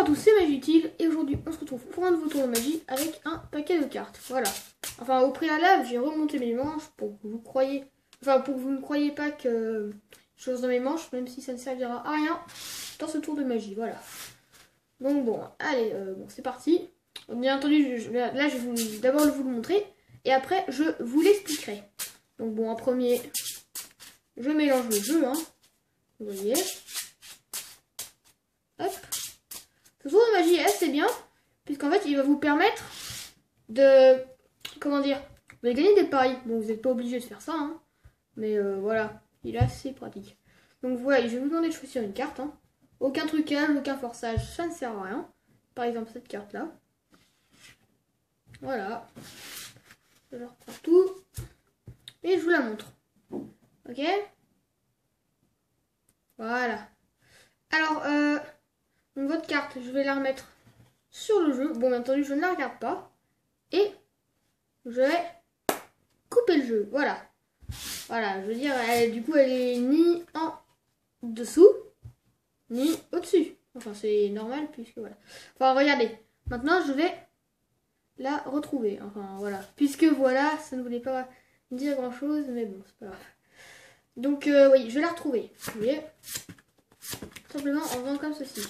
à tous, c'est Magitile et aujourd'hui on se retrouve pour un nouveau tour de magie avec un paquet de cartes. Voilà. Enfin au préalable j'ai remonté mes manches pour que vous croyez, pour que vous ne croyez pas que je chose dans mes manches, même si ça ne servira à rien dans ce tour de magie. Voilà. Donc bon, allez, bon c'est parti. Bien entendu, là je vais d'abord vous le montrer et après je vous l'expliquerai. Donc bon, en premier, je mélange le jeu, hein. Vous voyez. Hop. Ce tour de magie est assez bien, puisqu'en fait il va vous permettre de, comment dire, vous allez gagner des paris. Bon, vous n'êtes pas obligé de faire ça, hein, mais voilà, il est assez pratique. Donc voilà, je vais vous demander de choisir une carte, hein. Aucun trucage, aucun forçage, ça ne sert à rien. Par exemple cette carte là. Voilà. Je reprends tout et je vous la montre. Ok? Voilà. Alors, donc votre carte, je vais la remettre sur le jeu. Bon, bien entendu, je ne la regarde pas. Et je vais couper le jeu. Voilà. Voilà, je veux dire, du coup, elle est ni en dessous, ni au-dessus. Enfin, c'est normal, puisque voilà. Enfin, regardez. Maintenant, je vais la retrouver. Enfin, voilà. Puisque voilà, ça ne voulait pas dire grand-chose, mais bon, c'est pas grave. Donc, oui, je vais la retrouver. Vous voyez ? Simplement en faisant comme ceci.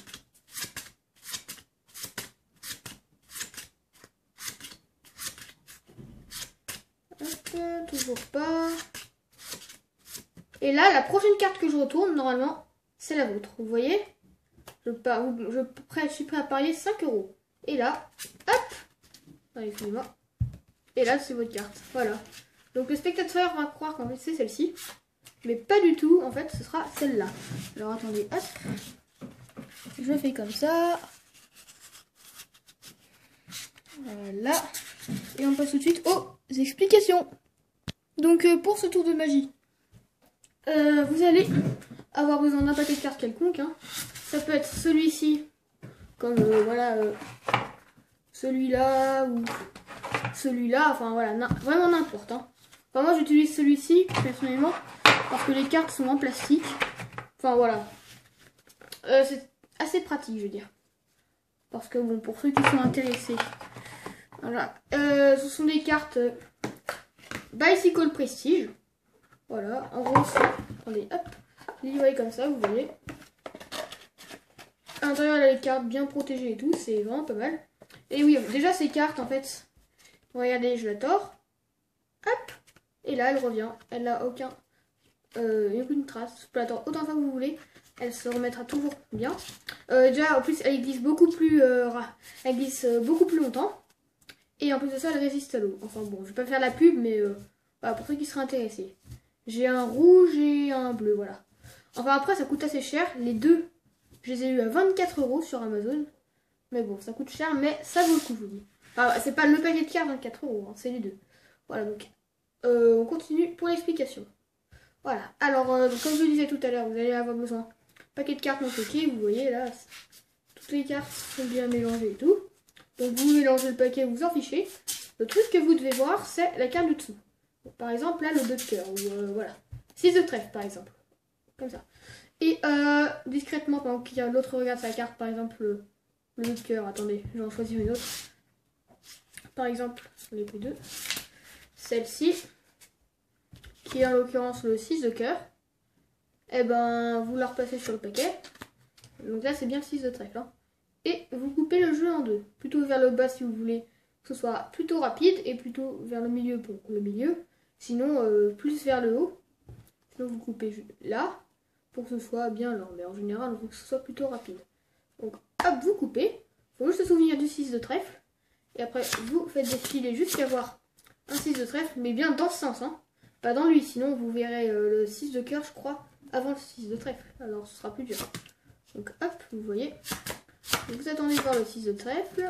Hop, toujours pas. Et là, la prochaine carte que je retourne, normalement, c'est la vôtre. Vous voyez, je suis prêt à parier 5 €. Et là, hop, allez, excusez-moi. Et là, c'est votre carte. Voilà. Donc le spectateur va croire qu'en fait c'est celle-ci. Mais pas du tout, en fait, ce sera celle-là. Alors attendez, hop. Je fais comme ça. Voilà. Et on passe tout de suite aux explications. Donc pour ce tour de magie, vous allez avoir besoin d'un paquet de cartes quelconque, hein. Ça peut être celui-ci, comme voilà, celui-là ou celui-là, enfin voilà, vraiment n'importe, hein. Enfin moi j'utilise celui-ci personnellement parce que les cartes sont en plastique. Enfin voilà, c'est assez pratique, je veux dire. Parce que bon, pour ceux qui sont intéressés, voilà, ce sont des cartes Bicycle Prestige. Voilà, en gros, attendez, hop, livré comme ça, vous voyez. À l'intérieur, elle a les cartes bien protégées et tout, c'est vraiment pas mal. Et oui, déjà ces cartes, en fait, regardez, je la tords, hop, et là, elle revient. Elle n'a aucune trace. Vous pouvez la tordre autant de fois que vous voulez. Elle se remettra toujours bien. Déjà, en plus, elle glisse beaucoup plus, beaucoup plus longtemps. Et en plus de ça, elle résiste à l'eau. Enfin bon, je vais pas faire la pub, mais voilà, pour ceux qui seraient intéressés. J'ai un rouge et un bleu, voilà. Enfin après, ça coûte assez cher. Les deux, je les ai eu à 24 € sur Amazon. Mais bon, ça coûte cher, mais ça vaut le coup, je vous dis. Enfin, c'est pas le paquet de cartes 24 €, hein, c'est les deux. Voilà, donc on continue pour l'explication. Voilà, alors donc, comme je le disais tout à l'heure, vous allez avoir besoin paquet de cartes non bloquées, vous voyez là, toutes les cartes sont bien mélangées et tout. Donc vous mélangez le paquet, vous en fichez. Le truc que vous devez voir, c'est la carte du dessous. Donc, par exemple, là, le 2 de cœur, ou voilà. 6 de trèfle, par exemple. Comme ça. Et discrètement, pendant que l'autre regarde sa carte, par exemple, le 2 de cœur, attendez, je vais en choisir une autre. Par exemple, les deux. Celle-ci, qui est en l'occurrence le 6 de cœur. Et ben, vous la repassez sur le paquet. Donc là, c'est bien le 6 de trèfle, hein. Et vous coupez le jeu en deux. Plutôt vers le bas si vous voulez que ce soit plutôt rapide et plutôt vers le milieu pour le milieu. Sinon, plus vers le haut. Sinon, vous coupez là pour que ce soit bien lent. Mais en général, il faut que ce soit plutôt rapide. Donc, hop, vous coupez. Il faut juste se souvenir du 6 de trèfle. Et après, vous faites défiler jusqu'à avoir un 6 de trèfle, mais bien dans ce sens, hein. Pas dans lui, sinon vous verrez le 6 de cœur, je crois, avant le 6 de trèfle. Alors, ce sera plus dur. Donc, hop, vous voyez. Donc, vous attendez de voir le 6 de trèfle.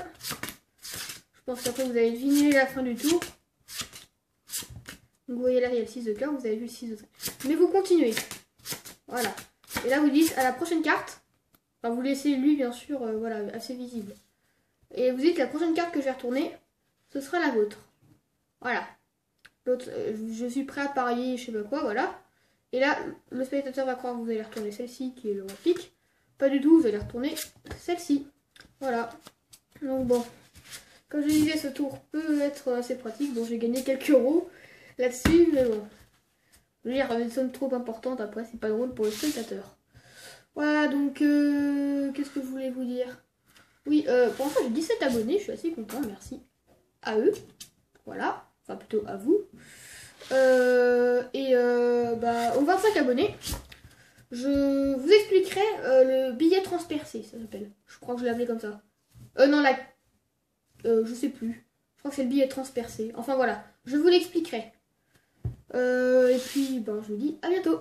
Je pense qu'après, vous allez deviner la fin du tour. Donc, vous voyez là, il y a le 6 de cœur, vous avez vu le 6 de trèfle. Mais vous continuez. Voilà. Et là, vous dites à la prochaine carte. Enfin, vous laissez lui, bien sûr, voilà, assez visible. Et vous dites la prochaine carte que je vais retourner, ce sera la vôtre. Voilà. L'autre, je suis prêt à parier, je sais pas quoi, voilà. Et là, le spectateur va croire que vous allez retourner celle-ci, qui est le repique. Pas du tout, vous allez retourner celle-ci. Voilà. Donc bon, comme je disais, ce tour peut être assez pratique. Bon, j'ai gagné quelques euros là-dessus, mais bon. Je veux dire, une somme trop importante, après, c'est pas drôle pour le spectateur. Voilà, donc, qu'est-ce que je voulais vous dire? Oui, pour l'instant, j'ai 17 abonnés, je suis assez content, merci à eux. Voilà, enfin plutôt à vous. Bah, aux 25 abonnés, je vous expliquerai le billet transpercé, ça s'appelle. Je crois que je l'appelais comme ça. Non, je sais plus. Je crois que c'est le billet transpercé. Enfin voilà, je vous l'expliquerai. Et puis, ben, je vous dis à bientôt.